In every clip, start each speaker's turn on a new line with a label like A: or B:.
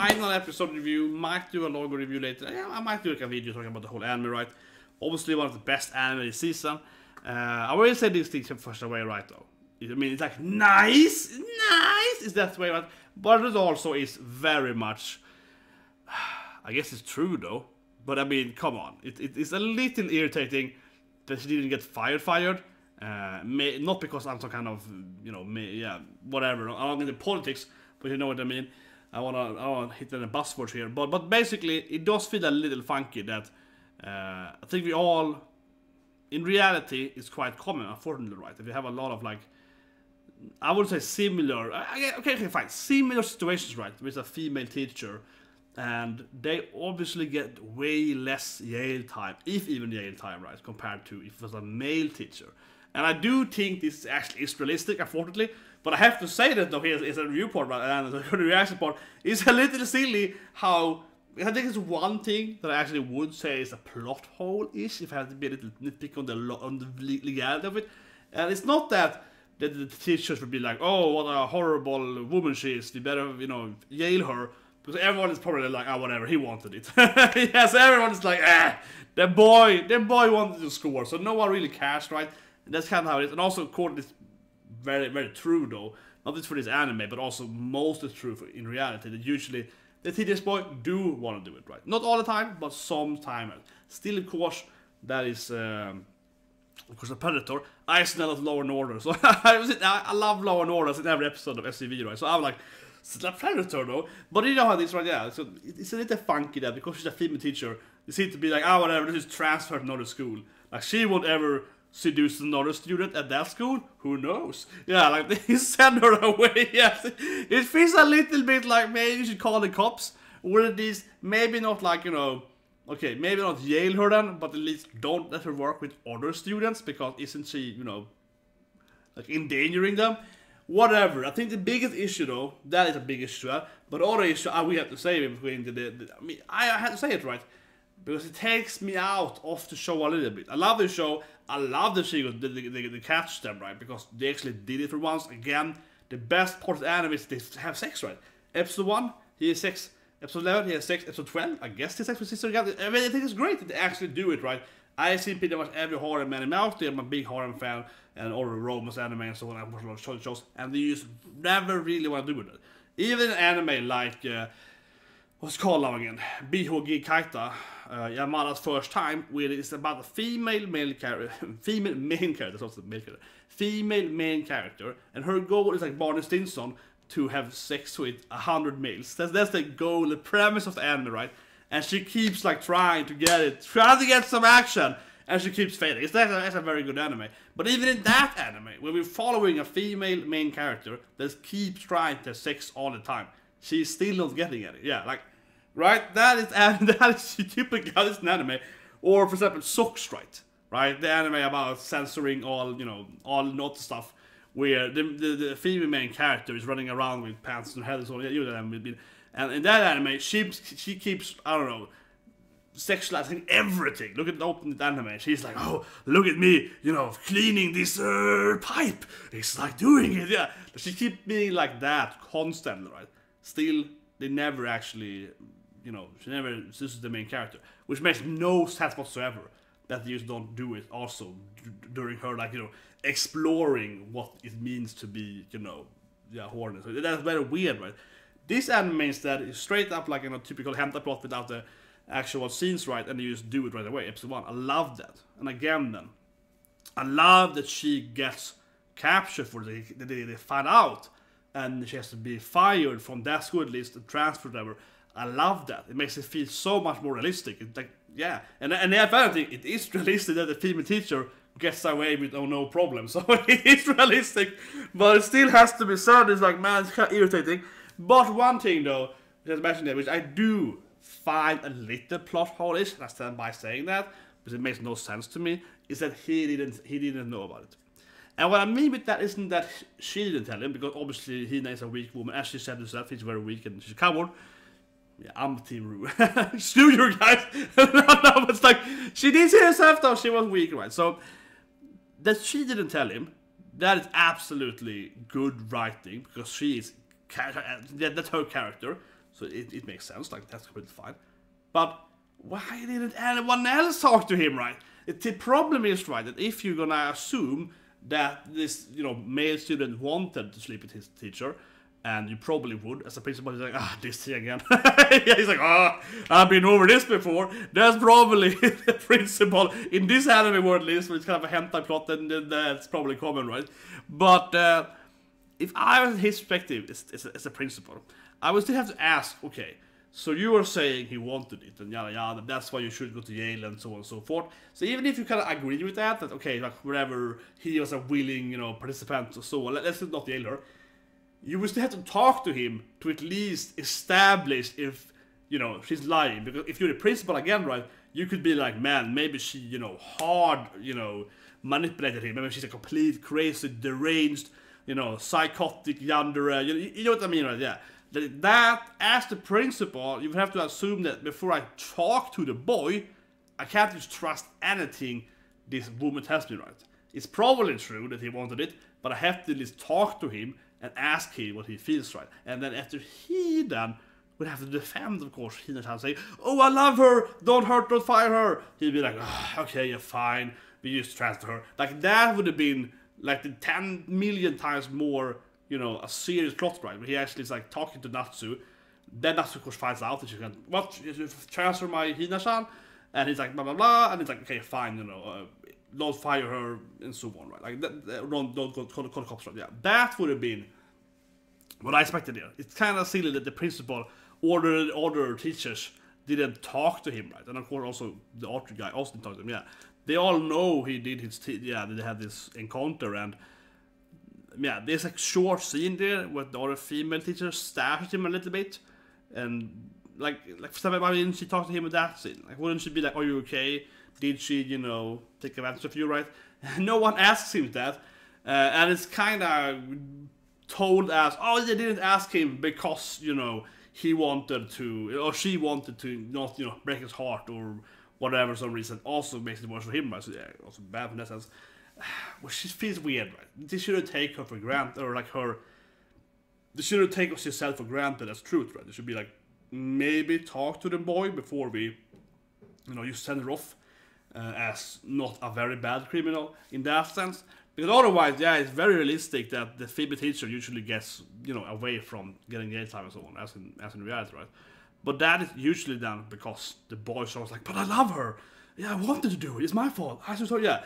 A: final episode review. Might do a longer review later. Yeah, I might do like a video talking about the whole anime, right? Obviously one of the best anime this season. I will say these things first away, right, though. I mean, it's like, nice, is that way, right? But it also is very much, I guess it's true, though. But I mean, come on. It's a little irritating that she didn't get fired. Not because I'm some kind of, you know, whatever. I don't get into politics, but you know what I mean. I wanna hit the buzzwords here. But basically, it does feel a little funky that I think we all, in reality, it's quite common, unfortunately, right? If you have a lot of, like, I would say similar, okay, fine, similar situations, right, with a female teacher, and they obviously get way less Yale time, if even Yale time, right, compared to if it was a male teacher. And I do think this actually is realistic, unfortunately, but I have to say that, though, here's a review part, right, and the reaction part, is a little silly how, I think it's one thing that I actually would say is a plot hole-ish, if I had to be a little nitpick on the legality of it. And it's not that the teachers would be like, oh, what a horrible woman she is, we better, you know, Yale her. Because everyone is probably like, oh, whatever, he wanted it. Yes, everyone is like, the boy wanted to score, so no one really cares, right? And that's kind of how it is. And also, of course, it's very, very true, though. Not just for this anime, but also mostly true in reality, that usually the teenage boy do want to do it, right? Not all the time, but sometimes. Still, of course, that is, of course, a predator. I smell of Law and Order, so I love Law and Order in every episode of SCV, right? So I'm like, it's a predator, though. But you know how it is, right? Yeah, so it's a little funky that because she's a female teacher, they seem to be like, whatever, this is transferred to another school. Like, she won't ever seduce another student at that school? Who knows? Yeah, like, they send her away. Yes, it feels a little bit like maybe you should call the cops. Or at least, maybe not like, you know, okay, maybe not Yale her then, but at least don't let her work with other students, because isn't she, you know, like endangering them? Whatever. I think the biggest issue, though, that is a big issue, but other issue we have to say between I mean, I had to say it, right? Because it takes me out of the show a little bit. I love the show. I love that she they catch them, right? Because they actually did it for once. Again, the best part of the anime is they have sex, right? Episode 1, he has sex. Episode 11, he has sex. Episode 12, I guess he has sex with sister again. I mean, I think it's great that they actually do it, right? I've seen pretty much every horror anime out there. I'm a big horror fan, and all the romance anime and so on. I watch a lot of shows, and they just never really want to do it. Even an anime like, what's it called now again? BHG Kaita, Yamada's First Time, where it's about a female main character, female main character, and her goal is like Barney Stinson to have sex with 100 males. That's the goal, the premise of the anime, right? And she keeps like trying to get some action, and she keeps failing. That's a very good anime. But even in that anime, where we're following a female main character that keeps trying to have sex all the time, she's still not getting any. Yeah, like, right? That is typical as an anime. Or for example, Socks, right? The anime about censoring all, you know, all not stuff, where the female main character is running around with pants and head and so on. You know, and in that anime, she keeps, I don't know, sexualizing everything. Look at the opening anime. She's like, oh, look at me, you know, cleaning this pipe. It's like doing it, yeah. She keeps being like that constantly, right? Still, they never actually, you know, this is the main character. Which makes no sense whatsoever that they just don't do it also during her, like, you know, exploring what it means to be, you know, yeah, horny. So that's very weird, right? This anime instead is straight up like, you know, typical hentai plot without the actual scenes, right? And you just do it right away. Episode 1, I love that. And again, then, I love that she gets captured for they find out, and she has to be fired from that school at least, and transferred whatever. I love that. It makes it feel so much more realistic. It's like, yeah, and the other thing, it is realistic that the female teacher gets away with no problem. So it is realistic, but it still has to be said. It's like, man, it's kind of irritating. But one thing, though, just mentioned that, which I do find a little plot hole-ish, and I stand by saying that, because it makes no sense to me, is that he didn't know about it. And what I mean with that isn't that she didn't tell him, because obviously Hina is a weak woman, as she said herself, she's very weak and she's a coward. Yeah, I'm Team Rue. Screw you guys! No, it's like, she did say herself though, she was weak, right? So, that she didn't tell him, that is absolutely good writing, because she is, that's her character. So it makes sense, like that's completely fine. But why didn't anyone else talk to him, right? The problem is, right, that if you're gonna assume that this, male student wanted to sleep with his teacher, and you probably would, as a principal, he's like, this thing again. Yeah, he's like, I've been over this before. That's probably the principal in this anime world list, where it's kind of a hentai plot, and that's probably common, right? But if I was his perspective as a principal, I would still have to ask, okay, so you were saying he wanted it, and yada yada, that's why you should go to Yale, and so on and so forth. So even if you kind of agree with that okay, like wherever he was a willing, participant, or so on, let's not Yale her, you will still have to talk to him to at least establish if, she's lying. Because if you're the principal again, right, you could be like, man, maybe she, hard, manipulated him. Maybe she's a complete, crazy, deranged, psychotic yandere. You know what I mean, right? Yeah. That, as the principal, you would have to assume that before I talk to the boy, I can't just trust anything this woman tells me, right? It's probably true that he wanted it, but I have to at least talk to him and ask him what he feels, right? And then after he then would have to defend, of course, he would say, oh, I love her, don't hurt, don't fire her. He'd be like, okay, you're fine, we just transfer her. Like, that would have been like the 10 million times more, a serious plot, right? Where he actually is like talking to Natsou. Then Natsou, of course, finds out that she can, what, you transfer my Hina-san? And he's like, blah, blah, blah. And he's like, okay, fine, don't fire her, and so on, right? Like, don't call the cops, right? Yeah, that would have been what I expected here. It's kind of silly that the principal ordered other teachers didn't talk to him, right? And of course, also the art guy also didn't talk to him. Yeah, they all know he did his. They had this encounter, and yeah, there's a short scene there where the other female teacher stares at him a little bit, and like for example, why didn't she talk to him with that scene? Like, wouldn't she be like, "Are you okay? Did she, take advantage of you?" Right? No one asks him that, and it's kind of told as, "Oh, they didn't ask him because he wanted to, or she wanted to not break his heart or whatever, some reason." Also makes it worse for him, right? So yeah, also bad in that sense. Well, she feels weird, right? They shouldn't take her for granted, or like her. They shouldn't take what she said for granted as truth, right? They should be like, maybe talk to the boy before we, you send her off as not a very bad criminal in that sense. Because otherwise, yeah, it's very realistic that the female teacher usually gets, away from getting jail time and so on, as in reality, right? But that is usually done because the boy sounds like, but I love her. Yeah, I wanted to do it. It's my fault. I just yeah.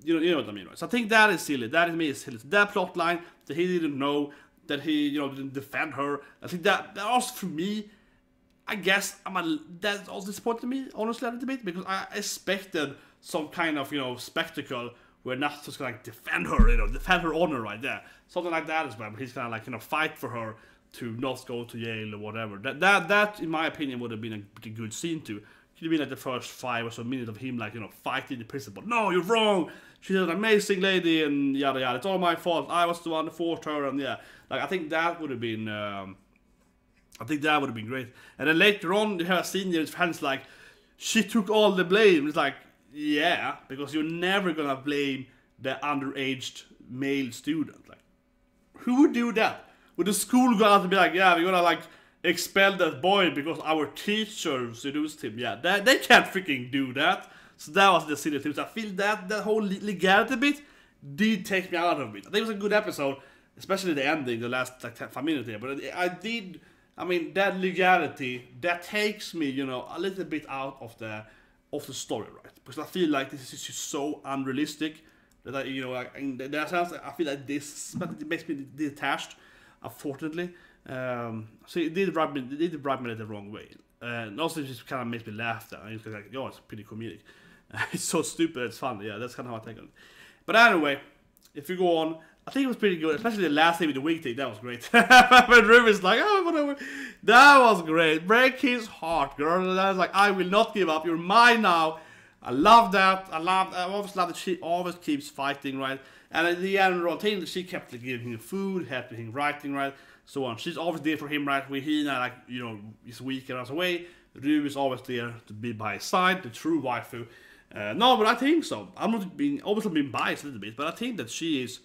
A: You know what I mean, right? So I think that is silly. That is me is silly. That plot line that he didn't know, that he didn't defend her. I think that also for me, I guess that also disappointed me honestly a little bit, because I expected some kind of spectacle where Natsu's gonna defend her, defend her honor right there, something like that as well. But he's gonna fight for her to not go to Yale or whatever. That in my opinion would have been a pretty good scene too. Could have been like the first 5 or so minutes of him fighting the principal. No, you're wrong. She's an amazing lady and yada yada. It's all my fault. I was the one who fought her, and yeah, like I think that would have been. I think that would have been great. And then later on, you have a scene where his friends like, she took all the blame. It's like, yeah, because you're never gonna blame the underage male student. Like, who would do that? Would the school go out and be like, yeah, we're gonna expel that boy because our teacher seduced him? Yeah, they can't freaking do that. So that was the silly thing. So I feel that whole legality bit did take me out of it. I think it was a good episode, especially the ending, the last 5 minutes here. But I mean, that legality, that takes me, a little bit out of the story, right? Because I feel like this is just so unrealistic that in that sense, I feel like it makes me detached, unfortunately. So it did rub me the wrong way. And also it just kind of makes me laugh there. It's like, yo, it's pretty comedic. It's so stupid, it's fun. Yeah, that's kind of how I take it. But anyway, if you go on, I think it was pretty good, especially the last thing with the wig thing. That was great. When Ruby's like, oh, whatever. That was great. Break his heart, girl. And I was like, I will not give up. You're mine now. I love that. I always love that she always keeps fighting, right? And at the end of the thing, she kept giving him food, helping him writing, right? So on. She's always there for him, right? When he is weak and runs away, Ruby's always there to be by his side, the true waifu. No, but I think so. I'm not obviously being biased a little bit, but I think that she is.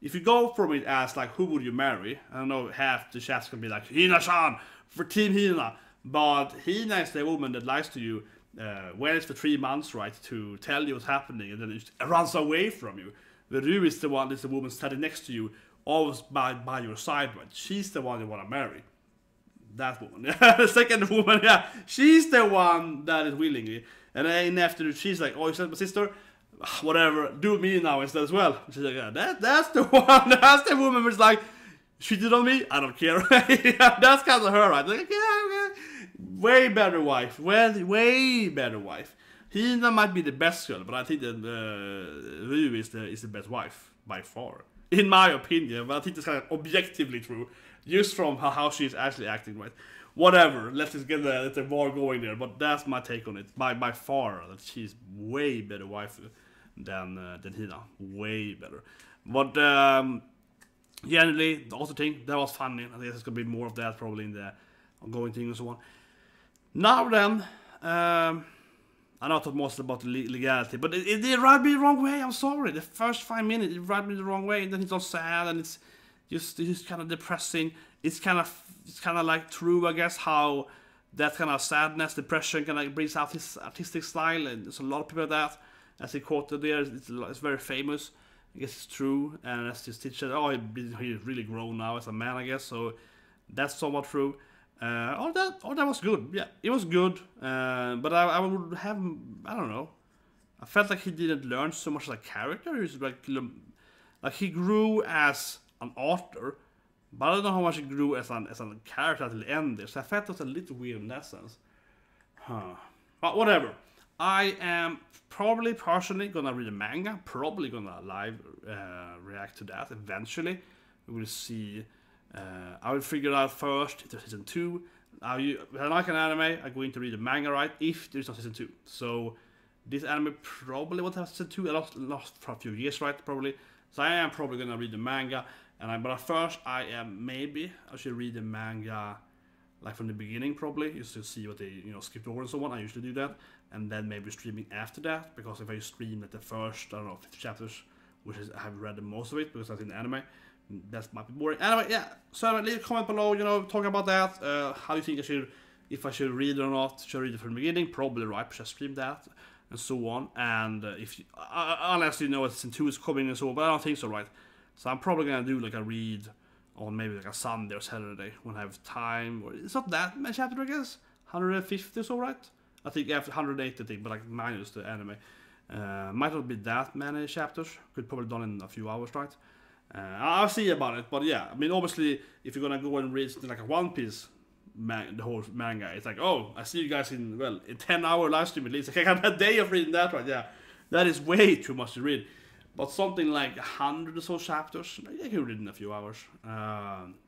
A: If you go from it as who would you marry? I don't know, half the chat's gonna be like, Hina-san, for Team Hina. But Hina is the woman that lies to you, waits for 3 months, right, to tell you what's happening, and then it runs away from you. The Ru is the one that's the woman standing next to you, always by your side, right? She's the one you want to marry. That woman. The second woman, yeah. She's the one that is willingly. And then after she's like, oh, you said my sister? Whatever, do me now instead as well. She's like, yeah, that's the one. That's the woman who's like, she did on me, I don't care. Yeah, that's kind of her, right? Like, yeah, way better wife. Way better wife. Hina might be the best girl, but I think that Ru is the best wife by far, in my opinion. But I think that's kind of objectively true, just from how she's actually acting, right? Whatever. Let's just get the war going there. But that's my take on it. By far, that she's way better wife than Hina. Way better. But generally, the other thing that was funny. I think there's gonna be more of that probably in the ongoing thing and so on. Now then, I know I talked mostly about the legality, but it did rub me the wrong way. I'm sorry. The first 5 minutes, it rubbed me the wrong way. And then it's all sad, and it's just kind of depressing. It's kind of like true, I guess, how that kind of sadness, depression, kind of brings out his artistic style. And there's a lot of people like that, as he quoted there. It's very famous. I guess it's true. And as his teacher, he's really grown now as a man, I guess. So that's somewhat true. All that was good. Yeah, it was good. But I would have, I don't know. I felt like he didn't learn so much as a character. He was like he grew as an author, but I don't know how much he grew as a character until the end there. So I felt it was a little weird in that sense. But whatever. I am probably personally gonna read a manga. Probably gonna live react to that eventually. We will see. I will figure out first if there's season 2. When I like an anime, I'm going to read the manga, right? If there's no season 2. So this anime probably won't have season 2. I lost for a few years, right? Probably. So I am probably gonna read the manga. But first, I should read the manga like from the beginning, probably, just to see what they skipped over and so on. I usually do that, and then maybe streaming after that, because if I stream like the first, I don't know, 50 chapters, which is I have read most of it because I've seen the anime. That might be boring. Anyway, yeah. So leave a comment below, talking about that. How do you think if I should read it or not? Should I read it from the beginning? Probably right, should I stream that? And so on. And unless you know season 2 is coming and so on, but I don't think so, right? So I'm probably gonna do like a read on maybe like a Sunday or Saturday when I have time. Or it's not that many chapters, I guess. 150 or so, right? I think after 180, I think, but like minus the anime. Might not be that many chapters. Could probably done in a few hours, right? I'll see about it, but yeah, I mean, obviously, if you're gonna go and read like a One Piece, the whole manga, it's like, oh, I see you guys in 10-hour live stream at least. I have a day of reading that, right? Yeah, that is way too much to read. But something like 100 or so chapters, you can read in a few hours,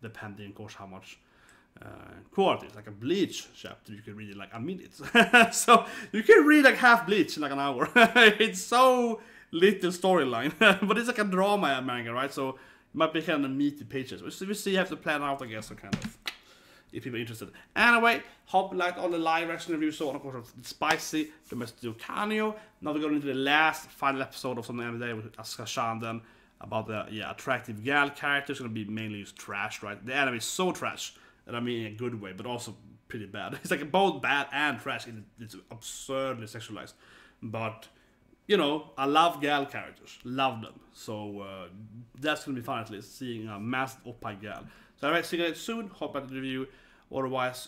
A: depending, of course, how much quality. It's like a Bleach chapter, you can read in like a minute. So you can read like half Bleach in like an hour. It's so little storyline, but it's like a drama manga, right? So it might be kind of meaty pages. We'll see, you have to plan out, I guess, so kind of, if people are interested. Anyway, hope you liked all the live reaction reviews, so on, of course, it's spicy, domestic Kanojo. Now we're going into the final episode of Something Every Day with Asuka then about the attractive gal character. It's going to be mainly just trash, right? The anime is so trash, and I mean in a good way, but also pretty bad. It's like both bad and trash. It's absurdly sexualized, but I love gal characters. Love them. So that's going to be fun, at least, seeing a masked oppai gal. So anyway, see you guys soon. Hope at the review. Otherwise,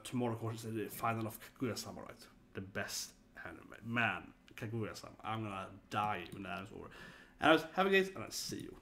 A: tomorrow, of course, is the final of Kaguya-sama, right? The best anime. Man, Kaguya-sama. I'm going to die when that is over. Anyways, have a good day, and I'll see you.